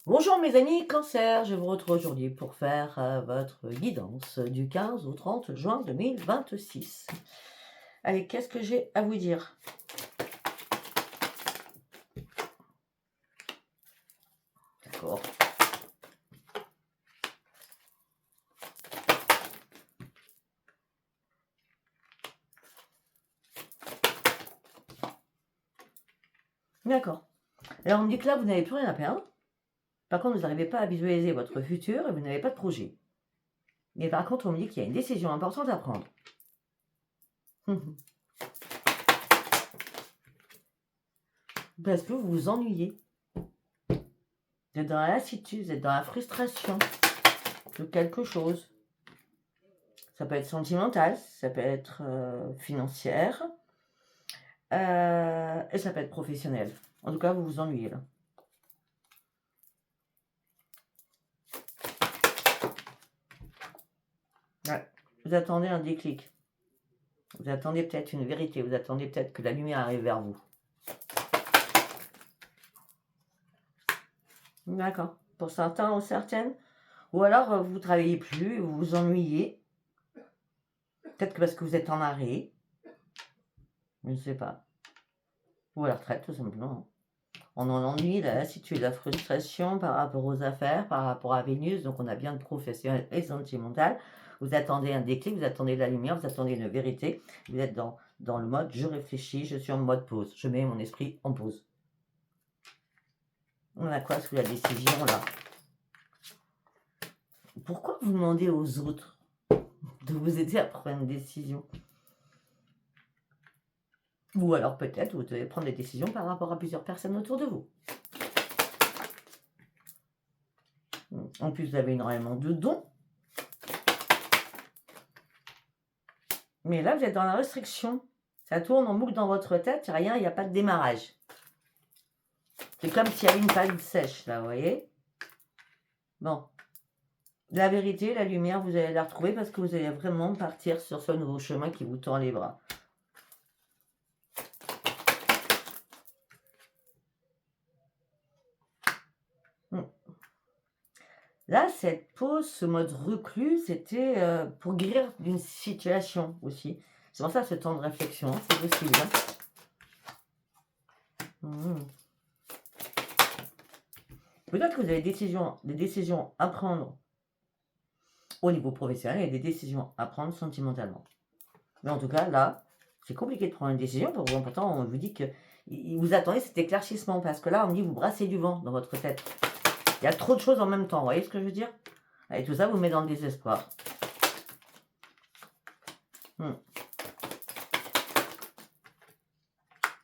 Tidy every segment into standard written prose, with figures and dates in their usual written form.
Bonjour mes amis Cancer, je vous retrouve aujourd'hui pour faire votre guidance du 15 au 30 juin 2026. Allez, qu'est-ce que j'ai à vous dire? D'accord. D'accord. Alors on me dit que là, vous n'avez plus rien à perdre. Par contre, vous n'arrivez pas à visualiser votre futur et vous n'avez pas de projet. Mais par contre, on me dit qu'il y a une décision importante à prendre. Parce que vous vous ennuyez. Vous êtes dans la lassitude, vous êtes dans la frustration de quelque chose. Ça peut être sentimental, ça peut être financière, et ça peut être professionnel. En tout cas, vous vous ennuyez là. Ouais. Vous attendez un déclic. Vous attendez peut-être une vérité. Vous attendez peut-être que la lumière arrive vers vous. D'accord. Pour certains ou certaines. Ou alors, vous ne travaillez plus, vous vous ennuyez. Peut-être que parce que vous êtes en arrêt. Je ne sais pas. Ou à la retraite, tout simplement. On en ennuie, la lassitude, la frustration par rapport aux affaires, par rapport à Vénus. Donc, on a bien de professionnel et sentimental. Vous attendez un déclic, vous attendez de la lumière, vous attendez une vérité. Vous êtes dans le mode je réfléchis, je suis en mode pause. Je mets mon esprit en pause. On a quoi sous la décision là? Pourquoi vous demandez aux autres de vous aider à prendre une décision? Ou alors peut-être vous devez prendre des décisions par rapport à plusieurs personnes autour de vous. En plus, vous avez énormément de dons. Mais là, vous êtes dans la restriction. Ça tourne en boucle dans votre tête, il n'y a rien, il n'y a pas de démarrage. C'est comme s'il y avait une paille sèche, là, vous voyez? Bon. La vérité, la lumière, vous allez la retrouver parce que vous allez vraiment partir sur ce nouveau chemin qui vous tend les bras. Là, cette pause, ce mode reclus, c'était pour guérir d'une situation aussi. C'est pour ça ce temps de réflexion, hein, c'est possible. Peut-être que vous avez des décisions à prendre au niveau professionnel et des décisions à prendre sentimentalement. Mais en tout cas, là, c'est compliqué de prendre une décision. Pourtant, on vous dit que vous attendez cet éclaircissement parce que là, on dit vous brassez du vent dans votre tête. Il y a trop de choses en même temps, vous voyez ce que je veux dire? Et tout ça vous met dans le désespoir.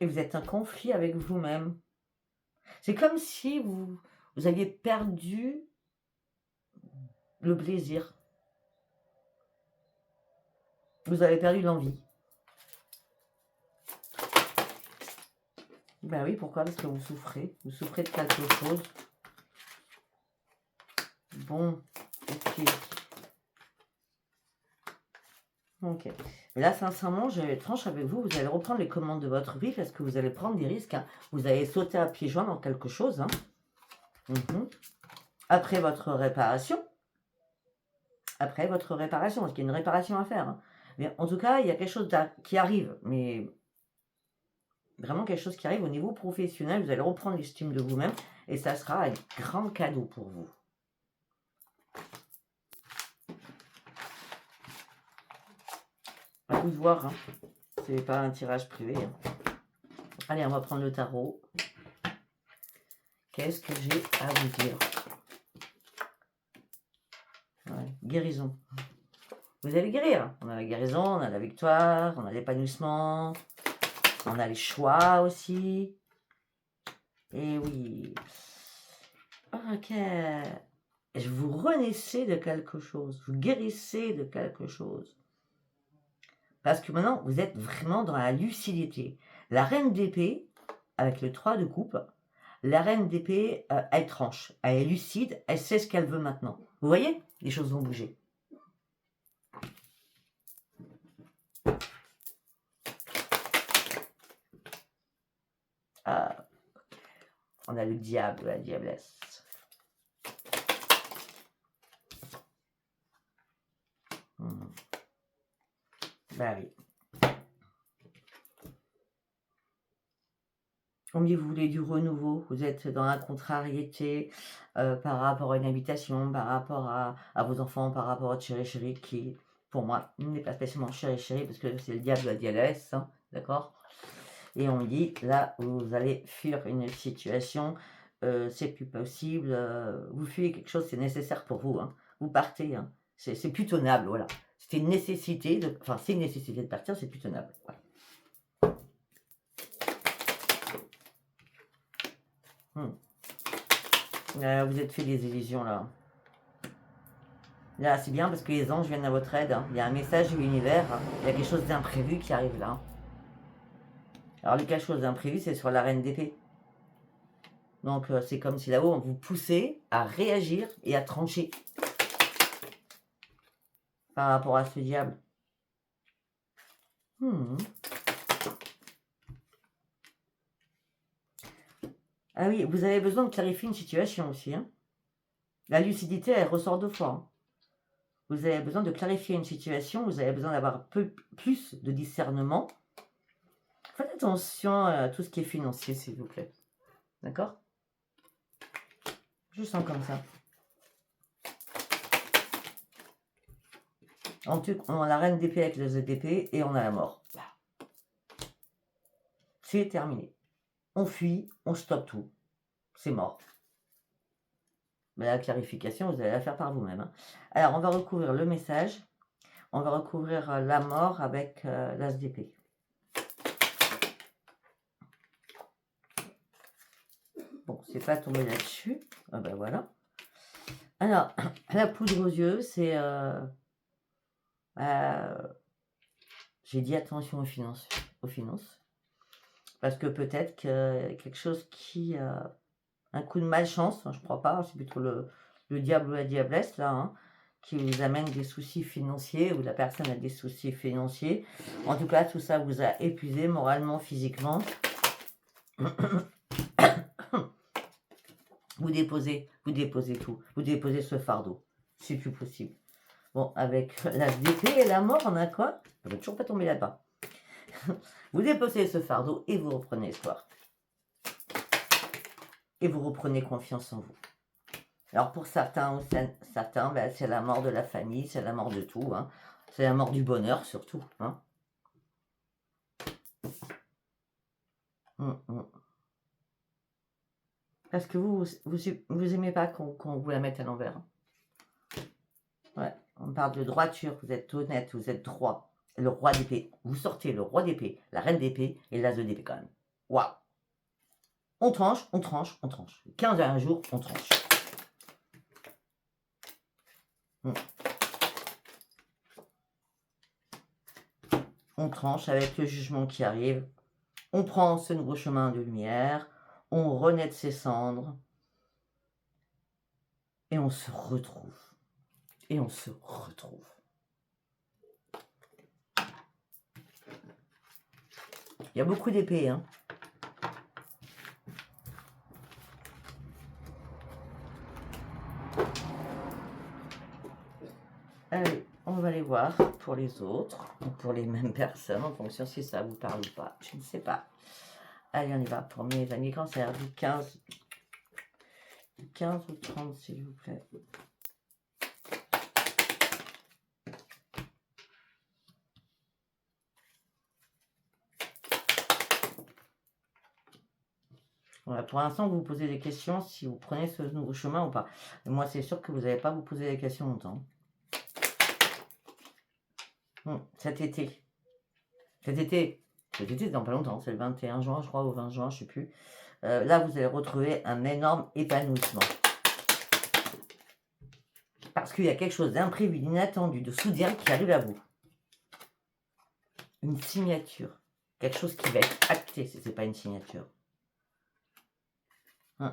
Et vous êtes en conflit avec vous-même. C'est comme si vous aviez perdu le plaisir. Vous avez perdu l'envie. Ben oui, pourquoi? Parce que vous souffrez. Vous souffrez de quelque chose. Bon, ok. Ok. Mais là, sincèrement, je vais être franche avec vous. Vous allez reprendre les commandes de votre vie parce que vous allez prendre des risques. Hein. Vous allez sauter à pieds joints dans quelque chose. Hein. Après votre réparation. Après votre réparation. Parce qu'il y a une réparation à faire. Hein. Mais en tout cas, il y a quelque chose qui arrive. Mais vraiment quelque chose qui arrive au niveau professionnel. Vous allez reprendre l'estime de vous-même. Et ça sera un grand cadeau pour vous. À vous de voir. Hein. C'est pas un tirage privé. Hein. Allez, on va prendre le tarot. Qu'est-ce que j'ai à vous dire? Ouais, guérison. Vous allez guérir. On a la guérison, on a la victoire, on a l'épanouissement, on a les choix aussi. Et oui. Ok. Et vous renaissez de quelque chose. Vous guérissez de quelque chose. Parce que maintenant, vous êtes vraiment dans la lucidité. La reine d'épée, avec le 3 de coupe, la reine d'épée, elle tranche. Elle est lucide, elle sait ce qu'elle veut maintenant. Vous voyez? Les choses vont bouger. On a le diable, la diablesse. Bah oui. Combien vous voulez du renouveau, vous êtes dans la contrariété par rapport à une habitation, par rapport à vos enfants, par rapport à chéri chéri qui, pour moi, n'est pas spécialement chéri chéri parce que c'est le diable à diablesse, hein, d'accord? Et on me dit, là, vous allez fuir une situation, c'est plus possible, vous fuyez quelque chose, c'est nécessaire pour vous, hein. Vous partez, hein. C'est plus tenable, voilà. C'était une nécessité, enfin, c'est une nécessité de partir, c'est plus tenable. Voilà. Vous êtes fait des illusions, là. Là, c'est bien parce que les anges viennent à votre aide, hein. Il y a un message de l'univers, hein. Il y a quelque chose d'imprévu qui arrive là. Alors, quelque chose d'imprévu, c'est sur la reine d'épée. Donc, c'est comme si là-haut, on vous poussait à réagir et à trancher par rapport à ce diable. Ah oui, vous avez besoin de clarifier une situation aussi, hein. La lucidité, elle ressort 2 fois, hein. Vous avez besoin de clarifier une situation, vous avez besoin d'avoir plus de discernement. Faites attention à tout ce qui est financier, s'il vous plaît. D'accord? Je sens comme ça. En tout cas, on a la reine d'épée avec le Z d'épée et on a la mort. C'est terminé. On fuit, on stoppe tout. C'est mort. Mais la clarification, vous allez la faire par vous-même, hein. Alors, on va recouvrir le message. On va recouvrir la mort avec l'As d'épée. Bon, c'est pas tombé là-dessus. Ah ben voilà. Alors, la poudre aux yeux, c'est... j'ai dit attention aux finances. Parce que peut-être que quelque chose qui... un coup de malchance, je crois pas, c'est plutôt le diable ou la diablesse, là, hein, qui vous amène des soucis financiers, ou la personne a des soucis financiers. En tout cas, tout ça vous a épuisé moralement, physiquement. Vous déposez tout. Vous déposez ce fardeau. C'est plus possible. Bon, avec la d'épée et la mort, on a quoi? On va toujours pas tomber là-bas. Vous déposez ce fardeau et vous reprenez espoir. Et vous reprenez confiance en vous. Alors pour certains, ben, c'est la mort de la famille, c'est la mort de tout, hein. C'est la mort du bonheur surtout, hein. Parce que vous aimez pas qu'on vous la mette à l'envers. Ouais, on parle de droiture, vous êtes honnête, vous êtes droit. Le roi d'épée, vous sortez le roi d'épée, la reine d'épée et l'as d'épée quand même. Waouh! On tranche, on tranche, on tranche. 15 à un jour, on tranche. On tranche avec le jugement qui arrive. On prend ce nouveau chemin de lumière. On renaît de ses cendres. Et on se retrouve. Et on se retrouve. Il y a beaucoup d'épées, hein. Allez, on va aller voir pour les autres, ou pour les mêmes personnes, en fonction si ça vous parle ou pas. Je ne sais pas. Allez, on y va pour mes amis cancer, du 15 ou 30, s'il vous plaît. Voilà, pour l'instant, vous vous posez des questions si vous prenez ce nouveau chemin ou pas. Et moi, c'est sûr que vous n'allez pas vous poser des questions longtemps. Cet été, dans pas longtemps, c'est le 21 juin, je crois, ou 20 juin, je ne sais plus. Là, vous allez retrouver un énorme épanouissement. Parce qu'il y a quelque chose d'imprévu, d'inattendu, de soudain qui arrive à vous. Une signature. Quelque chose qui va être acté si ce n'est pas une signature. On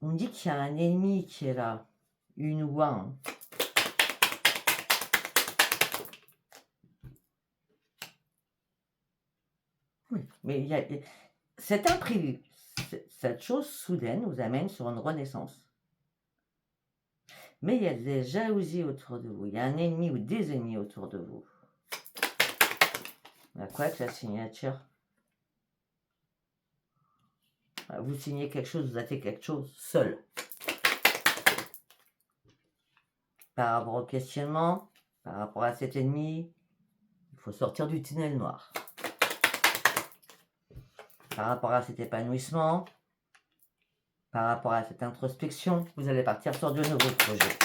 me dit qu'il y a un ennemi qui est là. Une ou un. Oui, mais il y a... C'est imprévu. cette chose soudaine vous amène sur une renaissance. Mais il y a des jalousies autour de vous. Il y a un ennemi ou des ennemis autour de vous. Il y a quoi avec la signature? Vous signez quelque chose, vous avez fait quelque chose seul. Par rapport au questionnement, par rapport à cet ennemi, il faut sortir du tunnel noir. Par rapport à cet épanouissement, par rapport à cette introspection, vous allez partir sur de nouveaux projets.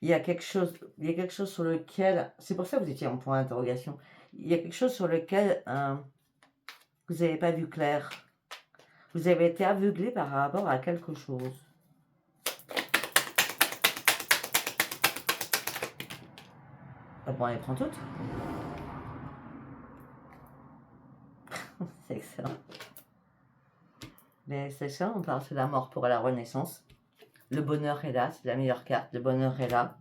Il y a quelque chose sur lequel, c'est pour ça que vous étiez en point d'interrogation, il y a quelque chose sur lequel vous n'avez pas vu clair. Vous avez été aveuglé par rapport à quelque chose. Bon, on les prend toutes. C'est excellent. Mais c'est ça, on parle de la mort pour la renaissance. Le bonheur est là, c'est la meilleure carte. Le bonheur est là.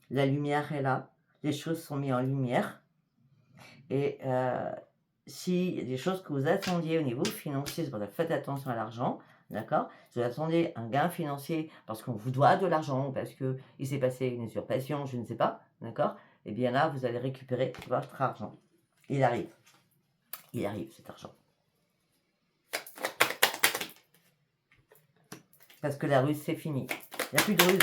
La lumière est là. Les choses sont mises en lumière. Et s'il y a des choses que vous attendiez au niveau financier, c'est pour ça que faites attention à l'argent. D'accord? Si vous attendez un gain financier parce qu'on vous doit de l'argent, parce qu'il s'est passé une usurpation, je ne sais pas. D'accord? Et bien là, vous allez récupérer votre argent. Il arrive. Il arrive, cet argent. Parce que la ruse, c'est fini. Il n'y a plus de ruse.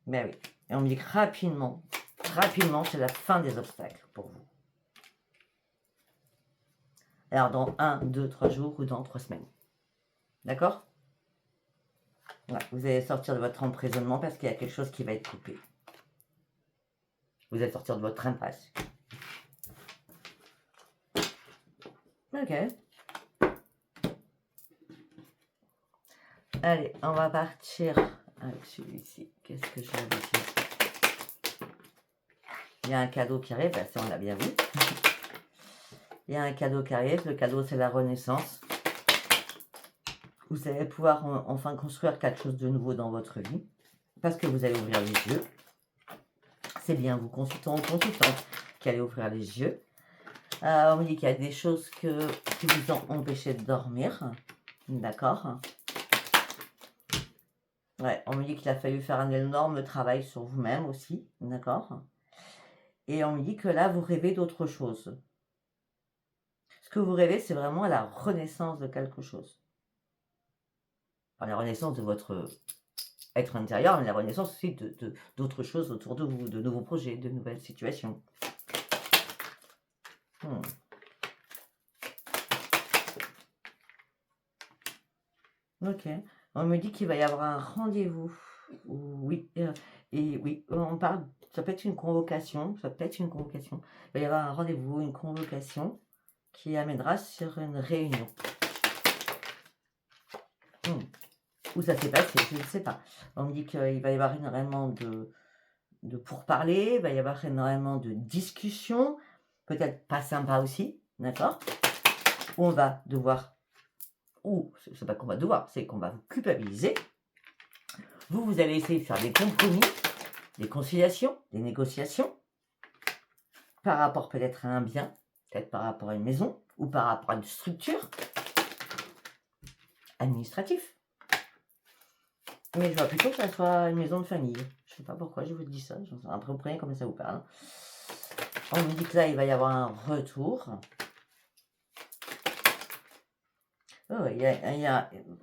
Mais oui. Et on me dit que rapidement, c'est la fin des obstacles pour vous. Alors, dans 1, 2, 3 jours ou dans 3 semaines. D'accord? Ouais, vous allez sortir de votre emprisonnement parce qu'il y a quelque chose qui va être coupé. Vous allez sortir de votre impasse. Ok. Allez, on va partir avec celui-ci. Qu'est-ce que je vais dire? Il y a un cadeau qui arrive, ça on l'a bien vu. Il y a un cadeau qui arrive, le cadeau c'est la renaissance. Vous allez pouvoir enfin construire quelque chose de nouveau dans votre vie. Parce que vous allez ouvrir les yeux. C'est bien vous consultant ou consultante qui allez ouvrir les yeux. On me dit qu'il y a des choses qui vous ont empêché de dormir. D'accord? Ouais, on me dit qu'il a fallu faire un énorme travail sur vous-même aussi. D'accord? Et on me dit que là, vous rêvez d'autre chose. Ce que vous rêvez, c'est vraiment la renaissance de quelque chose. Enfin, la renaissance de votre être intérieur, mais la renaissance aussi d'autres choses autour de vous, de nouveaux projets, de nouvelles situations. Ok. On me dit qu'il va y avoir un rendez-vous. Oui. Et oui, on parle, ça peut être une convocation. Ça peut être une convocation. Il va y avoir un rendez-vous, une convocation qui amènera sur une réunion. Où ça s'est passé, je ne sais pas. On me dit qu'il va y avoir énormément de pourparlers, il va y avoir énormément de discussions, peut-être pas sympa aussi, d'accord? Où on va devoir, ou c'est pas qu'on va devoir, c'est qu'on va vous culpabiliser. Vous allez essayer de faire des compromis, des conciliations, des négociations, par rapport peut-être à un bien, peut-être par rapport à une maison, ou par rapport à une structure administrative. Mais je vois plutôt que ça soit une maison de famille. Je sais pas pourquoi je vous dis ça. Après, vous prenez comme ça vous parle. On me dit que là, il va y avoir un retour. Oh,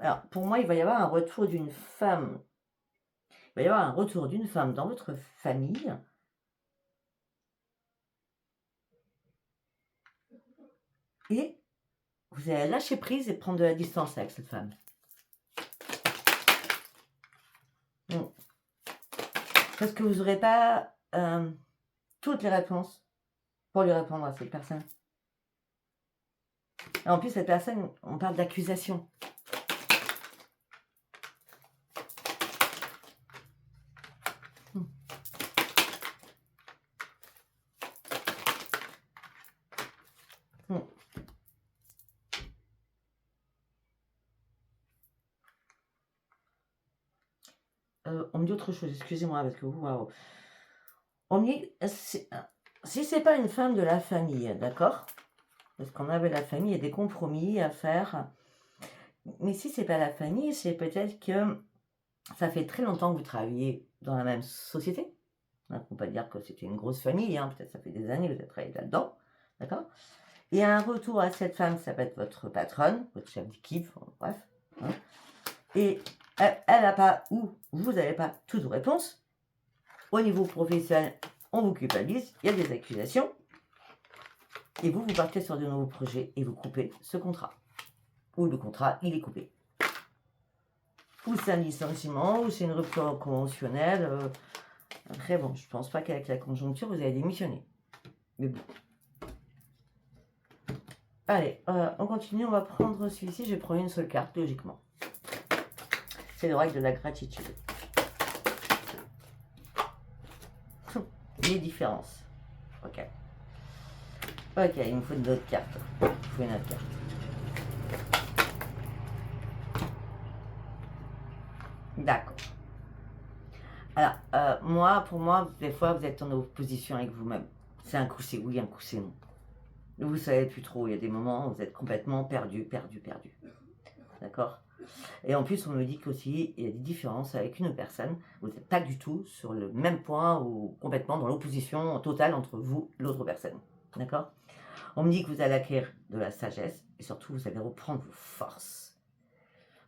alors, pour moi, il va y avoir un retour d'une femme. Il va y avoir un retour d'une femme dans votre famille. Et vous allez lâcher prise et prendre de la distance avec cette femme. Parce que vous n'aurez pas toutes les réponses pour lui répondre à cette personne. Et en plus, cette personne, on parle d'accusation. on me dit autre chose, excusez-moi, parce que waouh. On me dit, si c'est pas une femme de la famille, d'accord? Parce qu'on avait la famille, il y a des compromis à faire. Mais si c'est pas la famille, c'est peut-être que ça fait très longtemps que vous travaillez dans la même société. On ne peut pas dire que c'était une grosse famille, hein, peut-être ça fait des années que vous avez travaillé là-dedans, d'accord? Et un retour à cette femme, ça peut être votre patronne, votre chef d'équipe, bref. Hein, et elle n'a pas, ou vous n'avez pas toutes vos réponses. Au niveau professionnel, on vous culpabilise, il y a des accusations, et vous partez sur de nouveaux projets et vous coupez ce contrat. Ou le contrat, il est coupé. Ou c'est un licenciement, ou c'est une rupture conventionnelle. Après, bon, je pense pas qu'avec la conjoncture, vous allez démissionner. Mais bon. Allez, on continue, on va prendre celui-ci. Je vais prendre une seule carte, logiquement. C'est le règle de la gratitude. Les différences. Ok. Ok, il me faut une autre carte. Il me faut une autre carte. D'accord. Alors, pour moi, des fois, vous êtes en opposition avec vous-même. C'est un coup c'est oui, un coup c'est non. Vous savez plus trop, il y a des moments où vous êtes complètement perdu. D'accord? Et en plus, on me dit qu'aussi, il y a des différences avec une personne. Vous n'êtes pas du tout sur le même point ou complètement dans l'opposition totale entre vous et l'autre personne. D'accord? On me dit que vous allez acquérir de la sagesse et surtout, vous allez reprendre vos forces.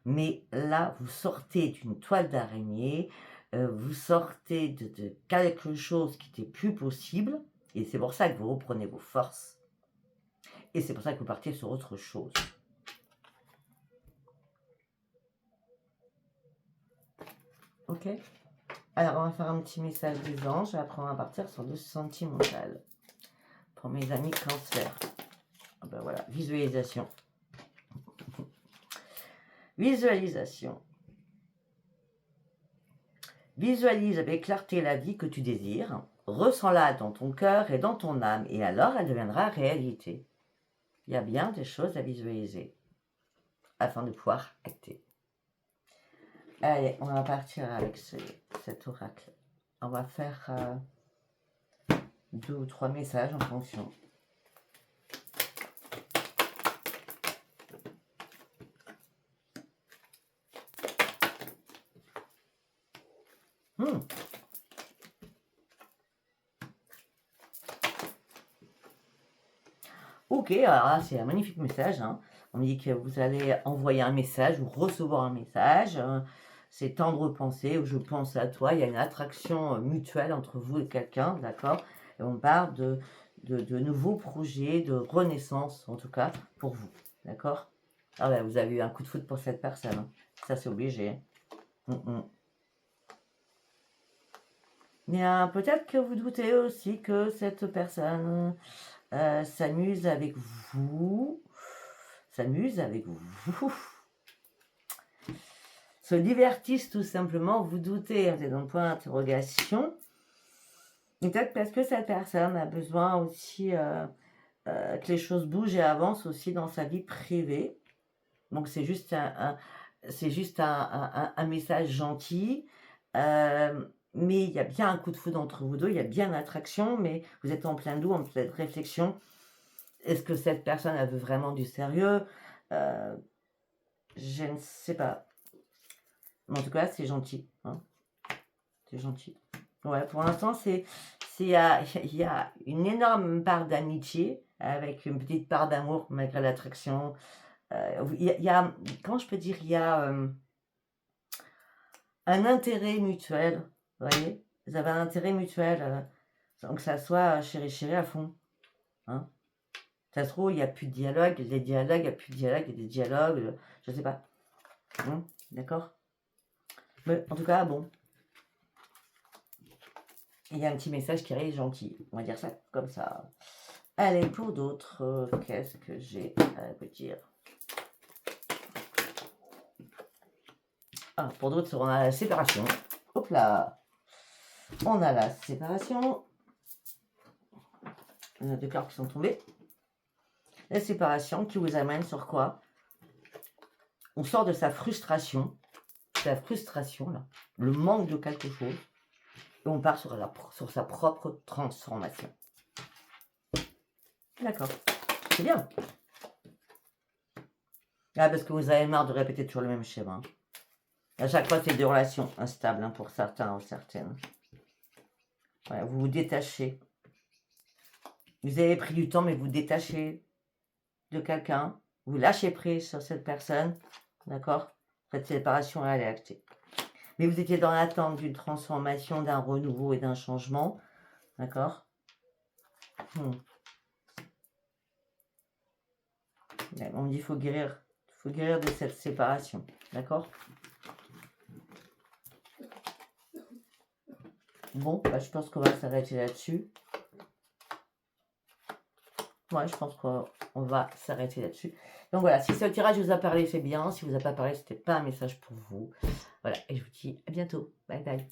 Mais là, vous sortez d'une toile d'araignée, vous sortez de quelque chose qui n'était plus possible et c'est pour ça que vous reprenez vos forces. Et c'est pour ça que vous partez sur autre chose. Ok? Alors, on va faire un petit message des anges et après on va partir sur le sentimental. Pour mes amis cancer. Ah ben voilà, visualisation. Visualisation. Visualise avec clarté la vie que tu désires. Ressens-la dans ton cœur et dans ton âme et alors elle deviendra réalité. Il y a bien des choses à visualiser afin de pouvoir acter. Allez, on va partir avec cet oracle. On va faire 2 ou 3 messages en fonction. Ok, alors là, c'est un magnifique message. Hein. On me dit que vous allez envoyer un message ou recevoir un message. C'est tendre pensée, ou je pense à toi. Il y a une attraction mutuelle entre vous et quelqu'un, d'accord? Et on parle de nouveaux projets, de renaissance, en tout cas, pour vous, d'accord? Ah ouais, vous avez eu un coup de foudre pour cette personne. Hein. Ça, c'est obligé. Mais peut-être que vous doutez aussi que cette personne s'amuse avec vous, se divertissent tout simplement, vous doutez, vous êtes dans le point d'interrogation, peut-être parce que cette personne a besoin aussi que les choses bougent et avancent aussi dans sa vie privée, donc c'est juste un message gentil, mais il y a bien un coup de foudre entre vous deux, il y a bien une attraction, mais vous êtes en plein doute, en pleine réflexion. Est-ce que cette personne, elle veut vraiment du sérieux? Je ne sais pas. Mais en tout cas, c'est gentil. Hein, c'est gentil. Ouais, pour l'instant, il y a une énorme part d'amitié avec une petite part d'amour malgré l'attraction. Il y a, comment je peux dire, il y a un intérêt mutuel. Vous voyez? Vous avez un intérêt mutuel. Donc, ça soit chéri à fond. Hein? Ça se trouve, il n'y a plus de dialogue, il y a des dialogues, il n'y a plus de dialogue, il y a des dialogues, je sais pas. D'accord? Mais en tout cas, bon. Il y a un petit message qui est gentil. On va dire ça comme ça. Allez, pour d'autres, qu'est-ce que j'ai à vous dire? Ah, pour d'autres, on a la séparation. Hop là! On a la séparation. Il y a 2 cartes qui sont tombées. La séparation qui vous amène sur quoi? On sort de sa frustration. c'est la frustration, là, le manque de quelque chose. Et on part sur sa propre transformation. D'accord, c'est bien. Ah, parce que vous avez marre de répéter toujours le même schéma. À chaque fois, c'est des relations instables hein, pour certains ou certaines. Ouais, vous vous détachez. Vous avez pris du temps, mais vous détachez de quelqu'un. Vous lâchez prise sur cette personne. D'accord? Cette séparation, elle est actée. Mais vous étiez dans l'attente d'une transformation, d'un renouveau et d'un changement. D'accord? On me dit qu'il faut guérir de cette séparation. D'accord? Bon, bah, je pense qu'on va s'arrêter là-dessus. Ouais, je pense qu'on va s'arrêter là-dessus. Donc voilà, si ce tirage vous a parlé, c'est bien. Si vous a pas parlé, c'était pas un message pour vous. Voilà, et je vous dis à bientôt. Bye bye.